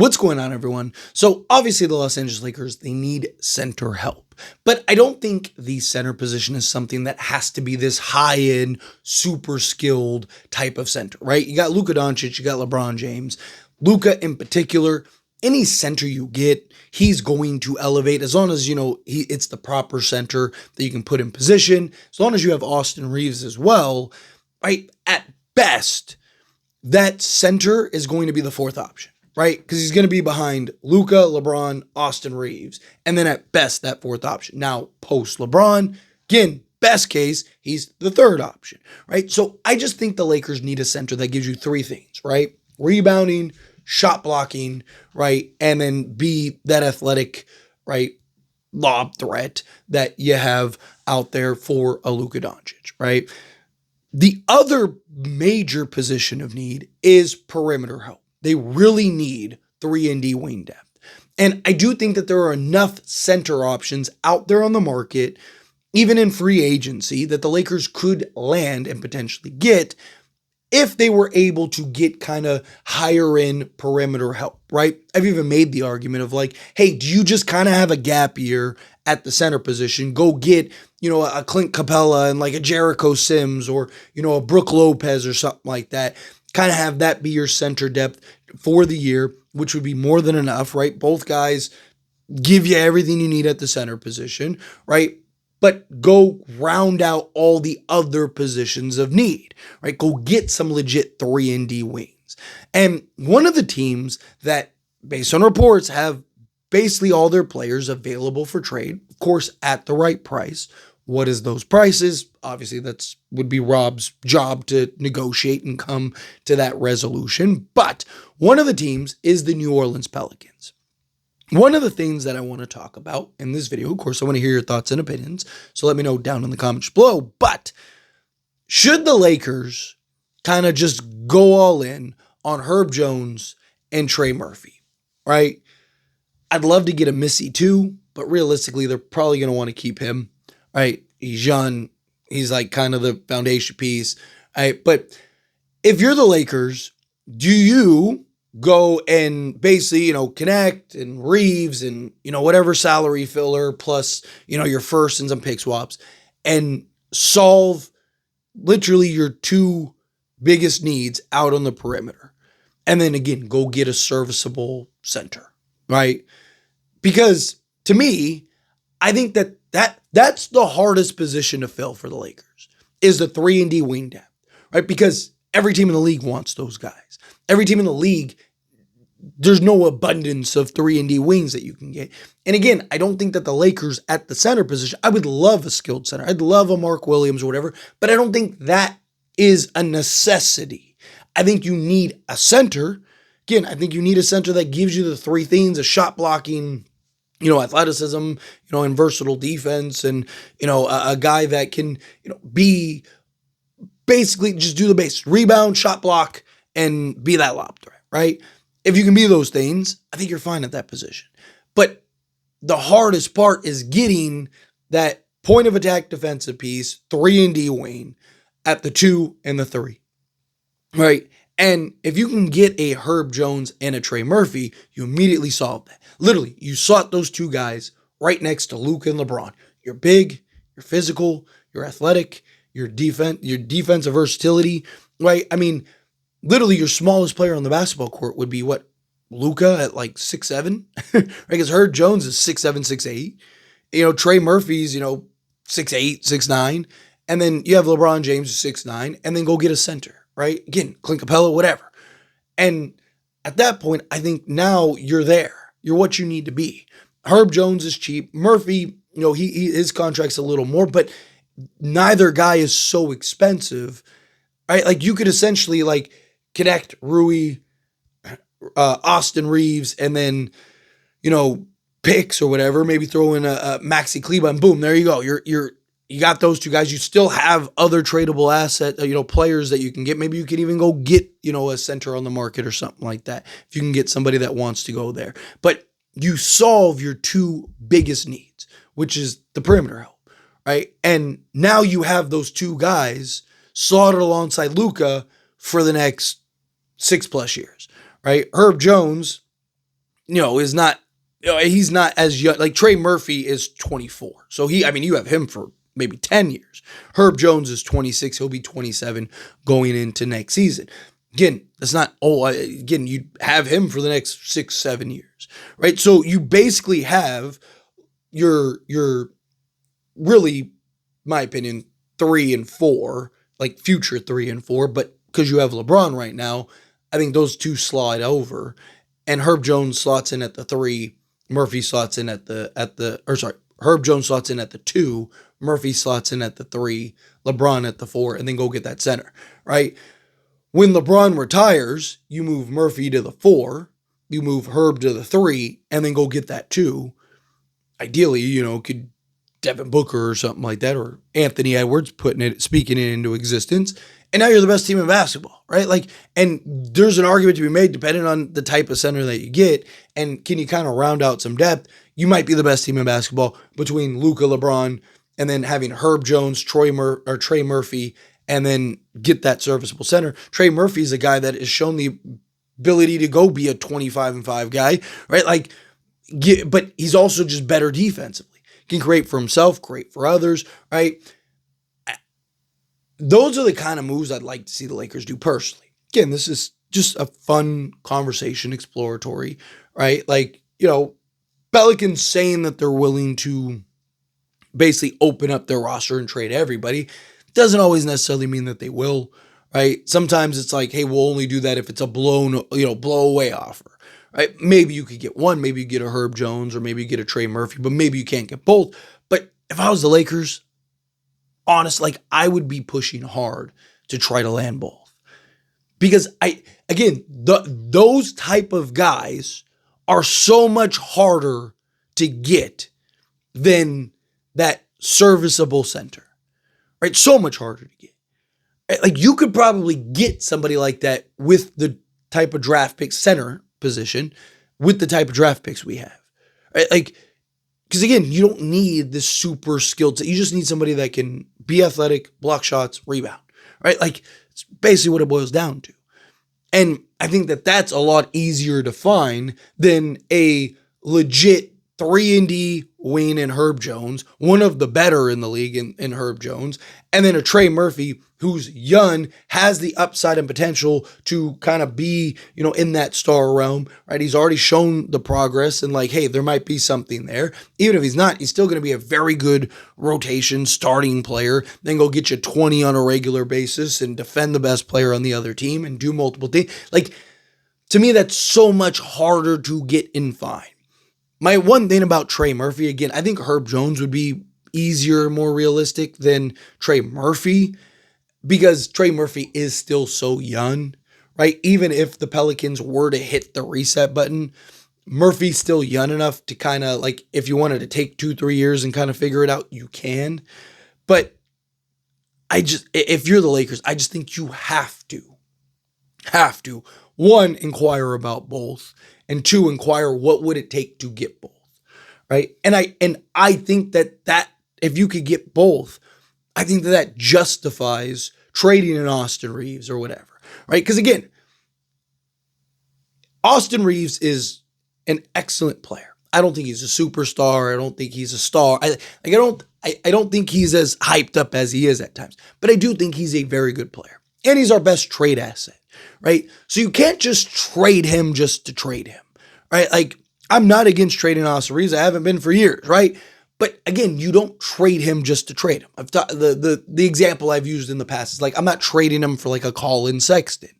What's going on, everyone? So obviously the Los Angeles Lakers, they need center help, but I don't think the center position is something that has to be this high-end, super skilled type of center, right? You got Luka Doncic, you got LeBron James. Luka in particular, any center you get, he's going to elevate as long as, it's the proper center that you can put in position. As long as you have Austin Reeves as well, right? At best, that center is going to be the fourth option, right? Because he's going to be behind Luka, LeBron, Austin Reeves, and then at best, that fourth option. Now, post LeBron, again, best case, he's the third option, right? So I just think the Lakers need a center that gives you three things, right? Rebounding, shot blocking, right? And then be that athletic, right? Lob threat that you have out there for a Luka Doncic, right? The other major position of need is perimeter help. They really need 3-and-D wing depth. And I do think that there are enough center options out there on the market, even in free agency, that the Lakers could land and potentially get if they were able to get kind of higher end perimeter help, right? I've even made the argument of like, hey, do you just kind of have a gap year at the center position? Go get, a Clint Capella and like a Jericho Sims or, a Brook Lopez or something like that. Kind of have that be your center depth for the year, which would be more than enough, right? Both guys give you everything you need at the center position, right? But go round out all the other positions of need, right? Go get some legit 3-and-D wings. And one of the teams that, based on reports, have basically all their players available for trade, of course, at the right price. What is those prices? Obviously, that's would be Rob's job to negotiate and come to that resolution. But one of the teams is the New Orleans Pelicans. One of the things that I want to talk about in this video, of course, I want to hear your thoughts and opinions, so let me know down in the comments below, but should the Lakers kind of just go all in on Herb Jones and Trey Murphy, right? I'd love to get a Missy too, but realistically, they're probably going to want to keep him, right? He's young. He's like kind of the foundation piece, right? But if you're the Lakers, do you go and basically, connect and Reeves and, whatever salary filler plus, your first and some pick swaps and solve literally your two biggest needs out on the perimeter? And then again, go get a serviceable center, right? Because to me, I think that's the hardest position to fill for the Lakers is the 3-and-D wing depth, right? Because every team in the league wants those guys. Every team in the league, there's no abundance of 3-and-D wings that you can get. And again, I don't think that the Lakers at the center position, I would love a skilled center. I'd love a Mark Williams or whatever, but I don't think that is a necessity. I think you need a center. Again, I think you need a center that gives you the three things, a shot blocking, athleticism, and versatile defense and, a guy that can, be basically just do the base, rebound, shot block, and be that lob threat, right? If you can be those things, I think you're fine at that position. But the hardest part is getting that point of attack defensive piece, 3-and-D wing at the 2 and the 3, right? And if you can get a Herb Jones and a Trey Murphy, you immediately solve that. Literally, you slot those two guys right next to Luka and LeBron. You're big, you're physical, you're athletic, your defensive versatility, right? I mean, literally, your smallest player on the basketball court would be what? Luka at like 6'7", right? Because Herb Jones is 6'7", 6'8". Trey Murphy's, 6'8", 6'9". And then you have LeBron James who's 6'9", and then go get a center, right? Again, Clint Capella, whatever. And at that point, I think now you're there. You're what you need to be. Herb Jones is cheap. Murphy, his contract's a little more, but neither guy is so expensive, right? Like you could essentially like connect Rui, Austin Reeves, and then, picks or whatever, maybe throw in a Maxi Kleber and boom, there you go. You got those two guys. You still have other tradable asset, players that you can get. Maybe you can even go get, a center on the market or something like that. If you can get somebody that wants to go there, but you solve your two biggest needs, which is the perimeter help, right? And now you have those two guys slotted alongside Luka for the next 6+ years, right? Herb Jones, is not, he's not as young. Like Trey Murphy is 24. So you have him for maybe 10 years. Herb Jones is 26. He'll be 27 going into next season. Again, that's not, again, you have him for the next 6-7 years, right? So you basically have your really, my opinion, 3 and 4, like future 3 and 4, but because you have LeBron right now, I think those two slide over, and Herb Jones slots in at the 3, Murphy slots in Herb Jones slots in at the 2, Murphy slots in at the 3, LeBron at the 4, and then go get that center, right? When LeBron retires, you move Murphy to the 4, you move Herb to the 3, and then go get that 2. Ideally, could Devin Booker or something like that, or Anthony Edwards speaking it into existence. And now you're the best team in basketball, right? And there's an argument to be made depending on the type of center that you get. And can you kind of round out some depth? You might be the best team in basketball between Luka, LeBron, and then having Herb Jones, Trey Murphy, and then get that serviceable center. Trey Murphy is a guy that has shown the ability to go be a 25-5 guy, right? But he's also just better defensively. Can create for himself, create for others, right? Those are the kind of moves I'd like to see the Lakers do personally. Again, this is just a fun conversation, exploratory, right? Pelicans saying that they're willing to basically open up their roster and trade everybody doesn't always necessarily mean that they will, right? Sometimes it's like, hey, we'll only do that if it's a blow away offer, right? Maybe you could get one, maybe you get a Herb Jones, or maybe you get a Trey Murphy, but maybe you can't get both. But if I was the Lakers, honestly, I would be pushing hard to try to land both. Because those type of guys are so much harder to get than that serviceable center, right? So much harder to get. Right? You could probably get somebody like that with the type of draft pick center position with the type of draft picks we have, right? Because again, you don't need this super skilled. You just need somebody that can be athletic, block shots, rebound, right? It's basically what it boils down to. And I think that that's a lot easier to find than a legit 3-and-D wing in Herb Jones, one of the better in the league in Herb Jones, and then a Trey Murphy who's young, has the upside and potential to kind of be, in that star realm, right? He's already shown the progress and hey, there might be something there. Even if he's not, he's still going to be a very good rotation starting player, then go get you 20 on a regular basis and defend the best player on the other team and do multiple things. To me, that's so much harder to get and find. My one thing about Trey Murphy, again, I think Herb Jones would be easier, more realistic than Trey Murphy, because Trey Murphy is still so young, right? Even if the Pelicans were to hit the reset button, Murphy's still young enough to kind of if you wanted to take 2-3 years and kind of figure it out, you can. But if you're the Lakers, I just think you have to, one, inquire about both, and two, inquire what would it take to get both, right? And I think that if you could get both, I think that justifies trading in Austin Reeves or whatever, right? Because again, Austin Reeves is an excellent player. I don't think he's a superstar. I don't think he's a star. I don't think he's as hyped up as he is at times, but I do think he's a very good player, and he's our best trade asset, right? So you can't just trade him just to trade him, right? I'm not against trading Austin Reeves. I haven't been for years, right? But again, you don't trade him just to trade him. The example I've used in the past is I'm not trading him for a Colin Sexton,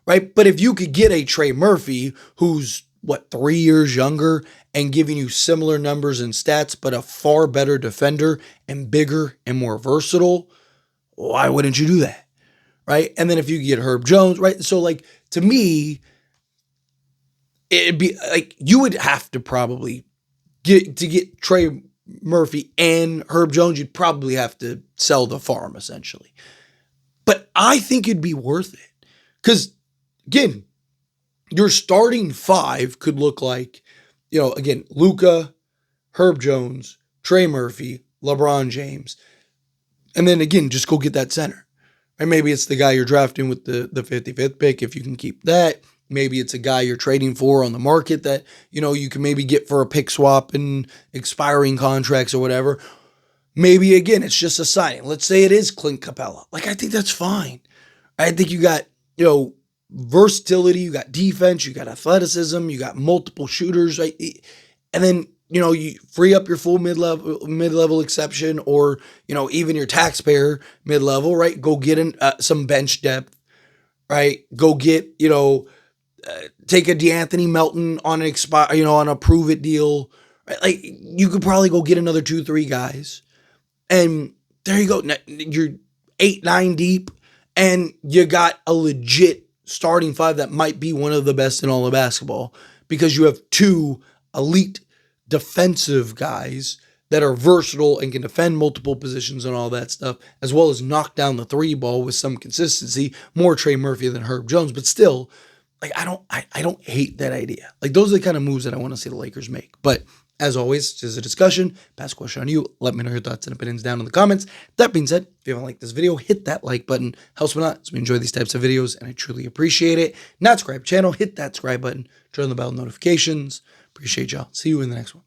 right? But if you could get a Trey Murphy who's 3 years younger and giving you similar numbers and stats, but a far better defender and bigger and more versatile, why wouldn't you do that, right? And then if you get Herb Jones, right? So to me, it'd be you would have to probably get Trey Murphy and Herb Jones, you'd probably have to sell the farm essentially. But I think it'd be worth it. Because again, your starting 5 could look again, Luka, Herb Jones, Trey Murphy, LeBron James. And then again, just go get that center. And maybe it's the guy you're drafting with the 55th pick if you can keep that. Maybe it's a guy you're trading for on the market that, you can maybe get for a pick swap and expiring contracts or whatever. Maybe again, it's just a signing. Let's say it is Clint Capella. Like, I think that's fine. I think you got, versatility, you got defense, you got athleticism, you got multiple shooters, right? And then, you free up your full mid-level exception, or, even your taxpayer mid-level, right? Go get some bench depth, right? Go get, take a DeAnthony Melton on on a prove it deal, right? Like, you could probably go get another 2-3 guys, and there you go. Now, you're 8-9 deep, and you got a legit starting five that might be one of the best in all of basketball, because you have two elite defensive guys that are versatile and can defend multiple positions and all that stuff, as well as knock down the three ball with some consistency. More Trey Murphy than Herb Jones, but still, like, I don't hate that idea. Like, those are the kind of moves that I want to see the Lakers make. But as always, this is a discussion. Pass a question on you. Let me know your thoughts and opinions down in the comments. That being said, if you haven't liked this video, hit that like button. Helps me a lot, as we enjoy these types of videos, and I truly appreciate it. Not subscribe channel, hit that subscribe button. Turn on the bell notifications. Appreciate y'all. See you in the next one.